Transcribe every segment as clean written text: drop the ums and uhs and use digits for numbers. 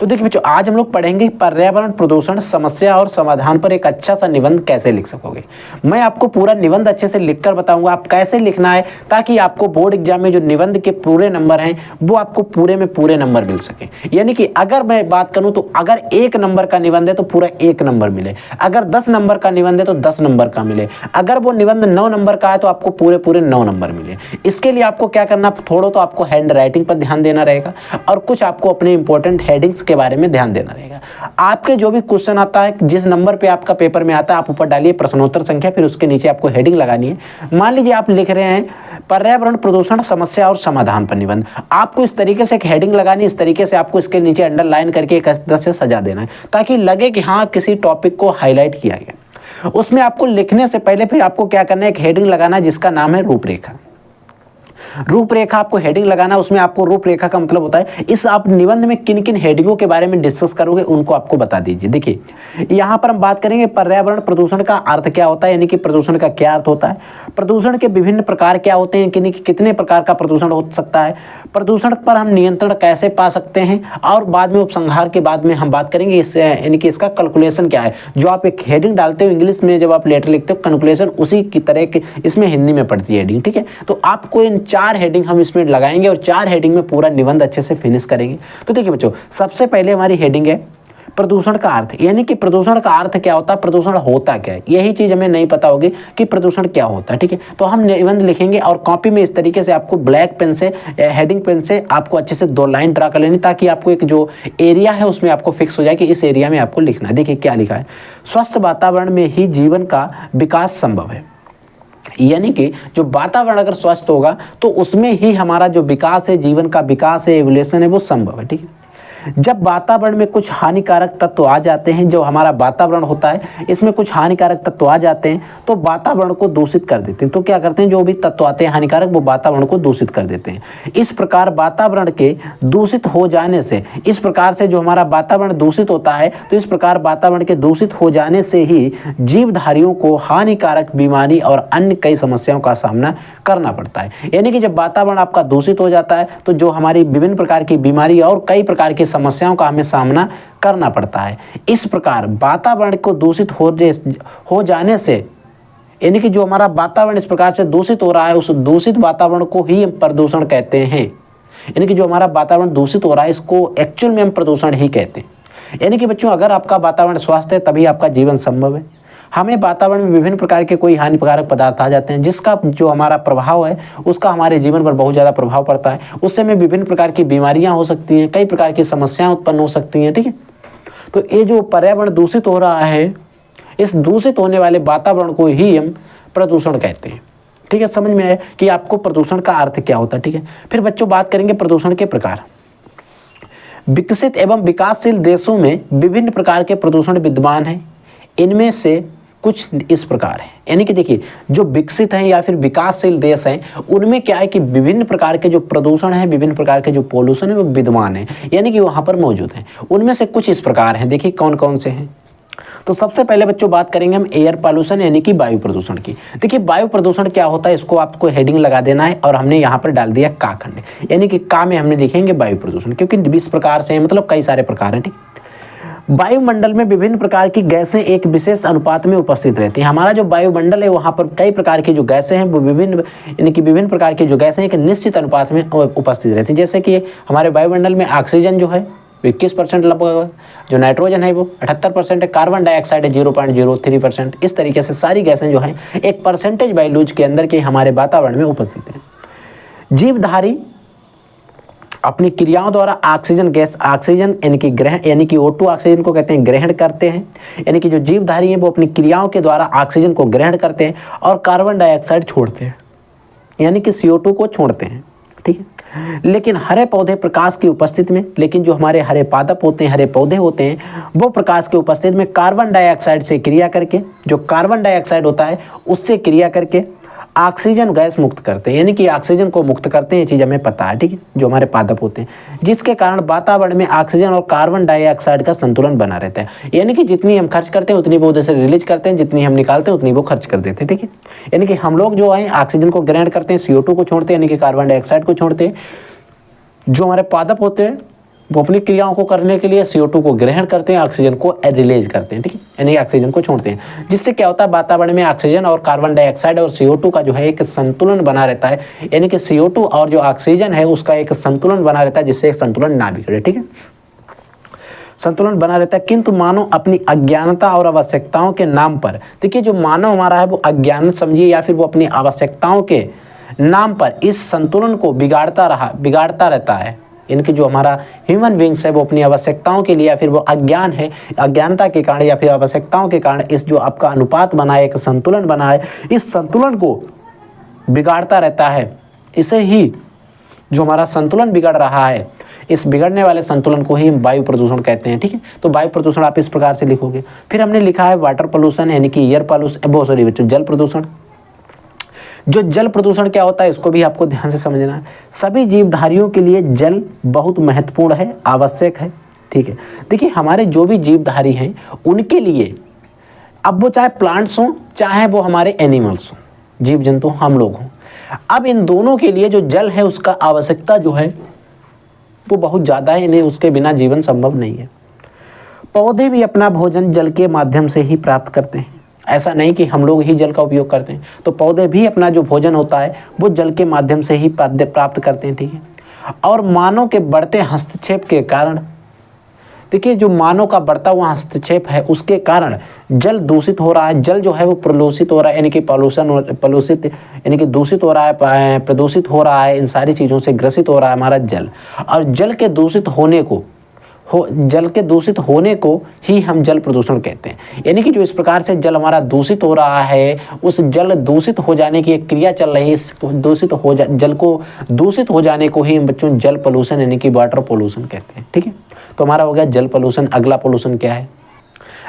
तो देखिए बच्चों, आज हम लोग पढ़ेंगे पर्यावरण प्रदूषण समस्या और समाधान पर एक अच्छा सा निबंध कैसे लिख सकोगे। मैं आपको पूरा निबंध अच्छे से लिखकर बताऊंगा आप कैसे लिखना है, ताकि आपको बोर्ड एग्जाम में जो निबंध के पूरे नंबर हैं वो आपको पूरे में पूरे नंबर मिल सके। यानी कि अगर मैं बात करूं तो अगर 1 नंबर का निबंध है तो पूरा 1 नंबर मिले, अगर 10 नंबर का निबंध है तो 10 नंबर का मिले, अगर वो निबंध 9 नंबर का है तो आपको पूरे पूरे 9 नंबर मिले। इसके लिए आपको क्या करना, थोड़ा तो आपको हैंड राइटिंग पर ध्यान देना रहेगा और कुछ आपको अपने इंपॉर्टेंट हेडिंग्स के बारे में ध्यान देना रहेगा। आपके जो भी क्वेश्चन आता है, जिस नंबर पे आपका पेपर में आता है, आप ऊपर डालिए प्रश्नोत्तर संख्या, फिर उसके नीचे आपको हेडिंग लगानी है। मान लीजिए आप लिख रहे हैं पर्यावरण प्रदूषण समस्या और समाधान पर निबंध, आपको इस तरीके से एक हेडिंग लगानी, इस तरीके से आपको इसके नीचे अंडरलाइन करके एक तरह से सजा देना है, ताकि लगे कि हाँ किसी टॉपिक को हाईलाइट किया गया। उसमें आपको लिखने से पहले फिर आपको क्या करना है, एक हेडिंग लगाना है जिसका नाम है रूपरेखा। रूपरेखा आपको हेडिंग लगाना, उसमें आपको रूपरेखा का मतलब होता है इस आप निबंध में किन किन हेडिंगों के बारे में डिस्कस करोगे उनको आपको बता दीजिए। देखिए यहां पर हम बात करेंगे पर्यावरण प्रदूषण का अर्थ क्या होता है, यानी कि प्रदूषण का क्या अर्थ होता है, प्रदूषण के विभिन्न प्रकार क्या होते हैं, कितने प्रकार का प्रदूषण हो सकता है, प्रदूषण पर हम नियंत्रण कैसे पा सकते हैं, और बाद में उपसंहार के बाद में हम बात करेंगे इससे यानी कि इसका कैलकुलेशन क्या है। जो आप एक हेडिंग डालते हो इंग्लिश में, जब आप लेटर लिखते हो कैलकुलेशन उसी की तरह के इसमें हिंदी में पड़ती है हेडिंग, ठीक है। तो आपको इन 4 हेडिंग हम इसमें लगाएंगे और 4 हेडिंग में पूरा निबंध अच्छे से फिनिश करेंगे। तो देखिए बच्चों, सबसे पहले हमारी हेडिंग है प्रदूषण का अर्थ, यानी कि प्रदूषण का अर्थ क्या होता है, प्रदूषण होता क्या है, यही चीज हमें नहीं पता होगी कि प्रदूषण क्या होता है, ठीक है। तो हम निबंध लिखेंगे और कॉपी में इस तरीके से आपको ब्लैक पेन से हेडिंग पेन से आपको अच्छे से 2 लाइन ड्रा कर लेनी, ताकि आपको एक जो एरिया है उसमें आपको फिक्स हो जाए कि इस एरिया में आपको लिखना है। देखिए क्या लिखा है, स्वस्थ वातावरण में ही जीवन का विकास संभव है, यानी कि जो वातावरण अगर स्वस्थ होगा तो उसमें ही हमारा जो विकास है, जीवन का विकास है, एवोल्यूशन है, वो संभव है, ठीक है। जब वातावरण में कुछ हानिकारक तत्व आ जाते हैं, जो हमारा वातावरण होता है इसमें कुछ हानिकारक तत्व आ जाते हैं तो वातावरण को दूषित कर देते हैं। तो क्या करते हैं, जो भी तत्व आते हैं हानिकारक वो वातावरण को दूषित कर देते हैं। इस प्रकार वातावरण के दूषित हो जाने से, इस प्रकार से जो हमारा वातावरण दूषित होता है, तो इस प्रकार वातावरण के दूषित हो जाने से ही जीवधारियों को हानिकारक बीमारी और अन्य कई समस्याओं का सामना करना पड़ता है। यानी कि जब वातावरण आपका दूषित हो जाता है तो जो हमारी विभिन्न प्रकार की बीमारी और कई प्रकार की समस्याओं का हमें सामना करना पड़ता है। इस प्रकार वातावरण को दूषित हो जाने से, यानी कि जो हमारा वातावरण इस प्रकार से दूषित हो रहा है, उस दूषित वातावरण को ही हम प्रदूषण कहते हैं। यानी कि जो हमारा वातावरण दूषित हो रहा है इसको एक्चुअल में हम प्रदूषण ही कहते हैं। यानी कि बच्चों, अगर आपका वातावरण स्वस्थ है तभी आपका जीवन संभव है। हमें वातावरण में विभिन्न प्रकार के कोई हानिकारक पदार्थ आ जाते हैं जिसका जो हमारा प्रभाव है उसका हमारे जीवन पर बहुत ज़्यादा प्रभाव पड़ता है। उससे हमें विभिन्न प्रकार की बीमारियां हो सकती हैं, कई प्रकार की समस्याएं उत्पन्न हो सकती हैं, ठीक है। तो ये जो पर्यावरण दूषित हो रहा है, इस दूषित होने वाले वातावरण को ही हम प्रदूषण कहते हैं, ठीक है। समझ में आया कि आपको प्रदूषण का अर्थ क्या होता है, ठीक है। फिर बच्चों बात करेंगे प्रदूषण के प्रकार। विकसित एवं विकासशील देशों में विभिन्न प्रकार के प्रदूषण विद्यमान हैं। इनमें से कुछ इस प्रकार है, यानी कि देखिए जो विकसित हैं या फिर विकासशील देश हैं उनमें क्या है कि विभिन्न प्रकार के जो प्रदूषण है, विभिन्न प्रकार के जो पोल्यूशन है वो विद्यमान है, यानी कि वहाँ पर मौजूद हैं। उनमें से कुछ इस प्रकार हैं, देखिए कौन कौन से हैं। तो सबसे पहले बच्चों बात करेंगे हम एयर पॉल्यूशन यानी कि वायु प्रदूषण की। देखिए वायु प्रदूषण क्या होता है, इसको आपको हेडिंग लगा देना है और हमने यहाँ पर डाल दिया का खंड, यानी कि का में हमने लिखेंगे वायु प्रदूषण, क्योंकि इस प्रकार से मतलब कई सारे प्रकार हैं, ठीक। वायुमंडल में विभिन्न प्रकार की गैसें एक विशेष अनुपात में उपस्थित रहती हैं। हमारा जो वायुमंडल है वहाँ पर कई प्रकार की जो गैसें हैं वो विभिन्न प्रकार की जो गैसें एक निश्चित अनुपात में उपस्थित रहती हैं। जैसे कि हमारे वायुमंडल में ऑक्सीजन जो है 21% लगभग, जो नाइट्रोजन है वो 78% है, कार्बन डाइऑक्साइड है 0.03%। इस तरीके से सारी गैसें जो हैं एक परसेंटेज वैल्यूज के अंदर के हमारे वातावरण में उपस्थित हैं। जीवधारी अपनी क्रियाओं द्वारा ऑक्सीजन गैस, ऑक्सीजन यानी कि ग्रहण, यानी कि O2 ऑक्सीजन को कहते हैं ग्रहण करते हैं। यानी कि जो जीवधारी हैं वो अपनी क्रियाओं के द्वारा ऑक्सीजन को ग्रहण करते हैं और कार्बन डाइऑक्साइड छोड़ते हैं, यानी कि CO2 को छोड़ते हैं, ठीक है। लेकिन हरे पौधे प्रकाश की उपस्थिति में, लेकिन जो हमारे हरे पादप होते हैं, हरे पौधे होते हैं, वो प्रकाश की उपस्थिति में कार्बन डाइऑक्साइड से क्रिया करके, जो कार्बन डाइऑक्साइड होता है उससे क्रिया करके ऑक्सीजन गैस मुक्त करते हैं, यानी कि ऑक्सीजन को मुक्त करते हैं। ये चीज़ हमें पता है, ठीक है, जो हमारे पादप होते हैं, जिसके कारण वातावरण में ऑक्सीजन और कार्बन डाइऑक्साइड का संतुलन बना रहता है। यानी कि जितनी हम खर्च करते हैं उतनी वो उधर से रिलीज करते हैं, जितनी हम निकालते हैं उतनी वो खर्च कर देते हैं, ठीक है। यानी कि हम लोग जो है ऑक्सीजन को ग्रहण करते हैं, CO2 को छोड़ते हैं, यानी कि कार्बन डाइऑक्साइड को छोड़ते हैं। जो हमारे पादप होते हैं वो अपनी क्रियाओं को करने के लिए CO2 को ग्रहण करते हैं, ऑक्सीजन को रिलीज करते हैं, ठीक है, यानी ऑक्सीजन को छोड़ते हैं, जिससे क्या होता है वातावरण में ऑक्सीजन और कार्बन डाइऑक्साइड और CO2 का जो है एक संतुलन बना रहता है, यानी कि CO2 और जो ऑक्सीजन है उसका एक संतुलन बना रहता है, जिससे एक संतुलन ना बिगड़े, ठीक है, संतुलन बना रहता है। किंतु मानव अपनी अज्ञानता और आवश्यकताओं के नाम पर, देखिए जो मानव हमारा है वो अज्ञान समझिए या फिर वो अपनी आवश्यकताओं के नाम पर इस संतुलन को बिगाड़ता रहता है। इनकी जो हमारा ह्यूमन बींग्स है वो अपनी आवश्यकताओं के लिए या फिर वो अज्ञान है, अज्ञानता के कारण या फिर आवश्यकताओं के कारण इस जो आपका अनुपात बना है, एक संतुलन बना है, इस संतुलन को बिगाड़ता रहता है। इसे ही जो हमारा संतुलन बिगड़ रहा है, इस बिगड़ने वाले संतुलन को ही हम वायु प्रदूषण कहते हैं, ठीक है। तो वायु प्रदूषण आप इस प्रकार से लिखोगे। फिर हमने लिखा है वाटर पोल्यूशन, यानी कि एयर पोल्यूशन, सॉरी बच्चों, जल प्रदूषण। जो जल प्रदूषण क्या होता है इसको भी आपको ध्यान से समझना है। सभी जीवधारियों के लिए जल बहुत महत्वपूर्ण है, आवश्यक है, ठीक है। देखिए हमारे जो भी जीवधारी हैं उनके लिए, अब वो चाहे प्लांट्स हों चाहे वो हमारे एनिमल्स हों, जीव जंतु हम लोग हों, अब इन दोनों के लिए जो जल है उसका आवश्यकता जो है वो बहुत ज़्यादा है, इन्हें उसके बिना जीवन संभव नहीं है। पौधे भी अपना भोजन जल के माध्यम से ही प्राप्त करते हैं, ऐसा नहीं कि हम लोग ही जल का उपयोग करते हैं, तो पौधे भी अपना जो भोजन होता है वो जल के माध्यम से ही प्राप्त करते हैं, ठीक है। और मानव के बढ़ते हस्तक्षेप के कारण, देखिए जो मानव का बढ़ता हुआ हस्तक्षेप है उसके कारण जल दूषित हो रहा है, जल जो है वो प्रदूषित हो रहा है, यानी कि प्रदूषित यानी कि दूषित हो रहा है, प्रदूषित हो रहा है, इन सारी चीज़ों से ग्रसित हो रहा है हमारा जल। और जल के दूषित होने को ही हम जल प्रदूषण कहते हैं। यानी कि जो इस प्रकार से जल हमारा दूषित हो रहा है, उस जल दूषित हो जाने की एक क्रिया चल रही है, जल को दूषित हो जाने को ही हम बच्चों जल पोल्यूशन यानी कि वाटर पोल्यूशन कहते हैं, ठीक है। तो हमारा हो गया जल पोल्यूशन। अगला पोल्यूशन क्या है?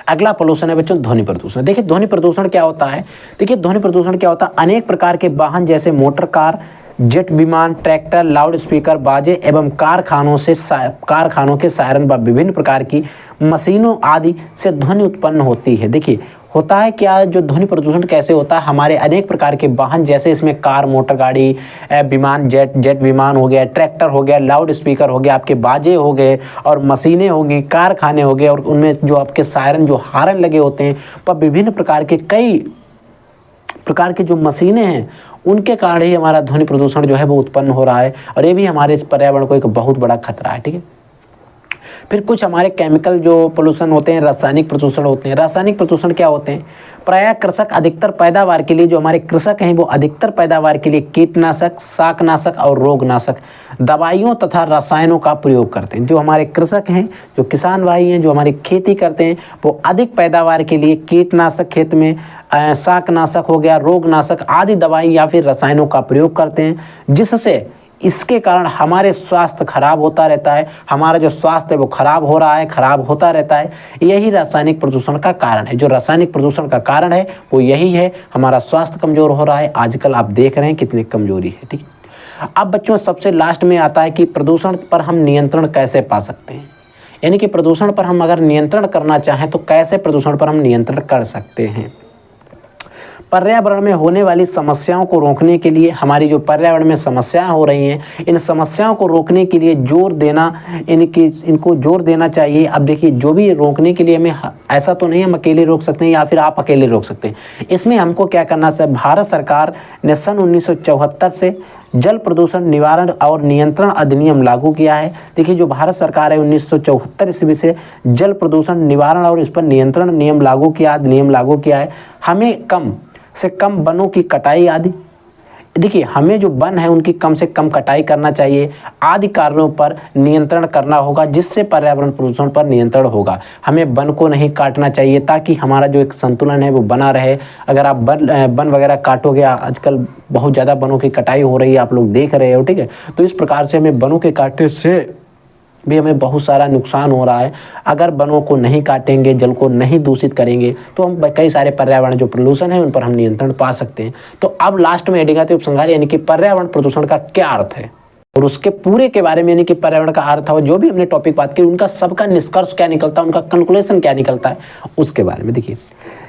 अगला पोल्यूशन है बच्चों ध्वनि प्रदूषण। देखिए ध्वनि प्रदूषण क्या होता है, ध्वनि प्रदूषण क्या होता है, अनेक प्रकार के वाहन जैसे मोटर कार, जेट विमान, ट्रैक्टर, लाउड स्पीकर, बाजे एवं कारखानों के सायरन व विभिन्न प्रकार की मशीनों आदि से ध्वनि उत्पन्न होती है। देखिए होता है क्या, जो ध्वनि प्रदूषण कैसे होता है, हमारे अनेक प्रकार के वाहन जैसे इसमें कार, मोटर गाड़ी, विमान, जेट विमान हो गया, ट्रैक्टर हो गया, लाउड स्पीकर हो गया, आपके बाजे हो गए और मशीनें होगी, कारखाने हो गए, और उनमें जो आपके सायरन जो हारन लगे होते हैं, पर विभिन्न प्रकार के कई प्रकार की जो मशीनें हैं उनके कारण ही हमारा ध्वनि प्रदूषण जो है वो उत्पन्न हो रहा है, और ये भी हमारे पर्यावरण को एक बहुत बड़ा खतरा है, ठीक है। फिर कुछ हमारे केमिकल जो पोल्यूशन होते हैं, रासायनिक प्रदूषण होते हैं। रासायनिक प्रदूषण क्या होते हैं? प्रायः कृषक अधिकतर पैदावार के लिए, जो हमारे कृषक हैं वो अधिकतर पैदावार के लिए कीटनाशक, शाकनाशक और रोगनाशक दवाइयों तथा रसायनों का प्रयोग करते हैं। जो हमारे कृषक हैं, जो किसान भाई हैं, जो हमारी खेती करते हैं, वो अधिक पैदावार के लिए कीटनाशक, खेत में शाकनाशक हो गया, रोगनाशक आदि दवाई या फिर रसायनों का प्रयोग करते हैं, जिससे इसके कारण हमारे स्वास्थ्य खराब होता रहता है। हमारा जो स्वास्थ्य है वो खराब हो रहा है, खराब होता रहता है। यही रासायनिक प्रदूषण का कारण है। जो रासायनिक प्रदूषण का कारण है वो यही है, हमारा स्वास्थ्य कमज़ोर हो रहा है। आजकल आप देख रहे हैं कितनी कमजोरी है, ठीक है। अब बच्चों सबसे लास्ट में आता है कि प्रदूषण पर हम नियंत्रण कैसे पा सकते हैं, यानी कि प्रदूषण पर हम अगर नियंत्रण करना चाहें तो कैसे प्रदूषण पर हम नियंत्रण कर सकते हैं। पर्यावरण में होने वाली समस्याओं को रोकने के लिए, हमारी जो पर्यावरण में समस्याएं हो रही हैं, इन समस्याओं को रोकने के लिए इनको जोर देना चाहिए। अब देखिए जो भी रोकने के लिए, हमें ऐसा तो नहीं हम अकेले रोक सकते हैं या फिर आप अकेले रोक सकते हैं। इसमें हमको क्या करना चाहिए, भारत सरकार ने सन 1974 से जल प्रदूषण निवारण और नियंत्रण अधिनियम लागू किया है। देखिए जो भारत सरकार है 1974 ईस्वी से जल प्रदूषण निवारण और इस पर नियंत्रण अधिनियम लागू किया है। हमें कम से कम वनों की कटाई आदि, देखिए हमें जो वन है उनकी कम से कम कटाई करना चाहिए, आदि कार्यों पर नियंत्रण करना होगा, जिससे पर्यावरण प्रदूषण पर नियंत्रण होगा। हमें वन को नहीं काटना चाहिए ताकि हमारा जो एक संतुलन है वो बना रहे। अगर आप वन वगैरह काटोगे, आजकल बहुत ज़्यादा वनों की कटाई हो रही है, आप लोग देख रहे हो, ठीक है। तो इस प्रकार से हमें वनों के काटने से भी हमें बहुत सारा नुकसान हो रहा है। अगर वनों को नहीं काटेंगे, जल को नहीं दूषित करेंगे तो हम कई सारे पर्यावरण जो प्रदूषण है उन पर हम नियंत्रण पा सकते हैं। तो अब लास्ट में एडिगाते उपसंहार यानी कि पर्यावरण प्रदूषण का क्या अर्थ है और उसके पूरे के बारे में, यानी कि पर्यावरण का अर्थ है, जो भी हमने टॉपिक बात की उनका सबका निष्कर्ष क्या निकलता है, उनका कंक्लूजन क्या निकलता है, उसके बारे में देखिए।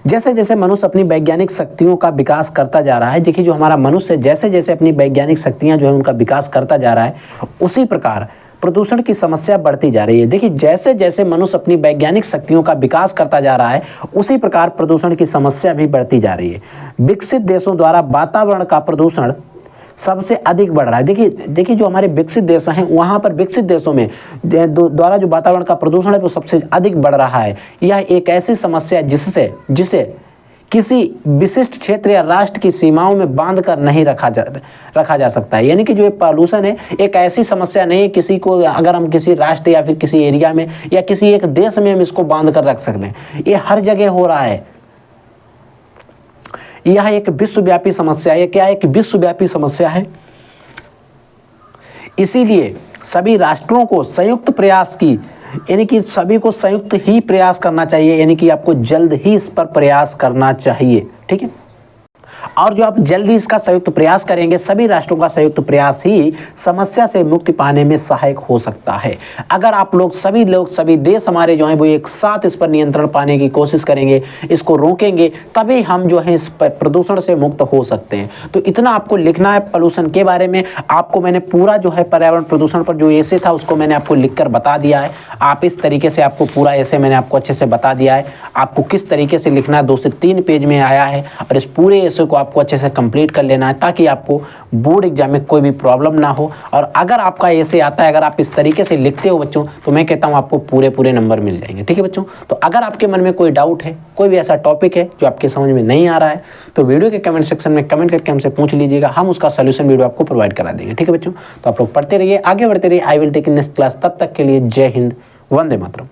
जैसे जैसे मनुष्य अपनी वैज्ञानिक शक्तियों का विकास करता जा रहा है, देखिए जो हमारा मनुष्य जैसे जैसे अपनी वैज्ञानिक शक्तियाँ जो है उनका विकास करता जा रहा है, उसी प्रकार प्रदूषण की समस्या बढ़ती जा रही है। देखिए जैसे जैसे मनुष्य अपनी वैज्ञानिक शक्तियों का विकास करता जा रहा है, उसी प्रकार प्रदूषण की समस्या भी बढ़ती जा रही है। विकसित देशों द्वारा वातावरण का प्रदूषण सबसे अधिक बढ़ रहा है। देखिए जो हमारे विकसित देश हैं, वहाँ पर विकसित देशों में द्वारा जो वातावरण का प्रदूषण है वो सबसे अधिक बढ़ रहा है। यह एक ऐसी समस्या है जिसे किसी विशिष्ट क्षेत्र या राष्ट्र की सीमाओं में बांध कर नहीं रखा जा सकता है। यानी कि जो ये पॉल्यूशन है एक ऐसी समस्या नहीं है किसी को, अगर हम किसी राष्ट्र या फिर किसी एरिया में या किसी एक देश में हम इसको बांध कर रख सकते हैं। ये हर जगह हो रहा है। यह एक विश्वव्यापी समस्या है। क्या एक विश्वव्यापी समस्या है? इसीलिए सभी राष्ट्रों को संयुक्त प्रयास की, यानी कि सभी को संयुक्त ही प्रयास करना चाहिए, यानी कि आपको जल्द ही इस पर प्रयास करना चाहिए। ठीक है, और जो आप जल्दी इसका संयुक्त प्रयास करेंगे, सभी राष्ट्रों का संयुक्त प्रयास ही समस्या से मुक्ति पाने में सहायक हो सकता है। अगर आप लोग सभी देश हमारे जो हैं वो एक साथ इस पर नियंत्रण पाने की कोशिश करेंगे, इसको रोकेंगे, तभी हम जो है इस प्रदूषण से मुक्त हो सकते हैं। तो इतना आपको लिखना है पोल्यूशन के बारे में। आपको मैंने पूरा जो है पर्यावरण प्रदूषण पर जो एसे था उसको मैंने आपको लिख कर बता दिया है। आप इस तरीके से आपको पूरा एसे मैंने आपको अच्छे से बता दिया है। आपको किस तरीके से लिखना है 2 से 3 पेज में आया है, और इस पूरे एसे को आपको अच्छे से कंप्लीट कर लेना है ताकि आपको बोर्ड एग्जाम में कोई भी प्रॉब्लम ना हो। और अगर आपका ऐसे आता है, अगर आप इस तरीके से लिखते हो बच्चों, तो मैं कहता हूं आपको पूरे नंबर मिल जाएंगे। ठीक है बच्चों, तो अगर आपके मन में कोई डाउट है, कोई भी ऐसा टॉपिक है जो आपके समझ में नहीं आ रहा है, तो वीडियो के कमेंट सेक्शन में कमेंट करके हमसे पूछ लीजिएगा, हम उसका सोल्यूशन वीडियो आपको प्रोवाइड करा देंगे। ठीक है बच्चों, तो आप लोग पढ़ते रहिए, आगे बढ़ते रहिए। I will take in next class. तब तक के लिए जय हिंद, वंदे मातरम।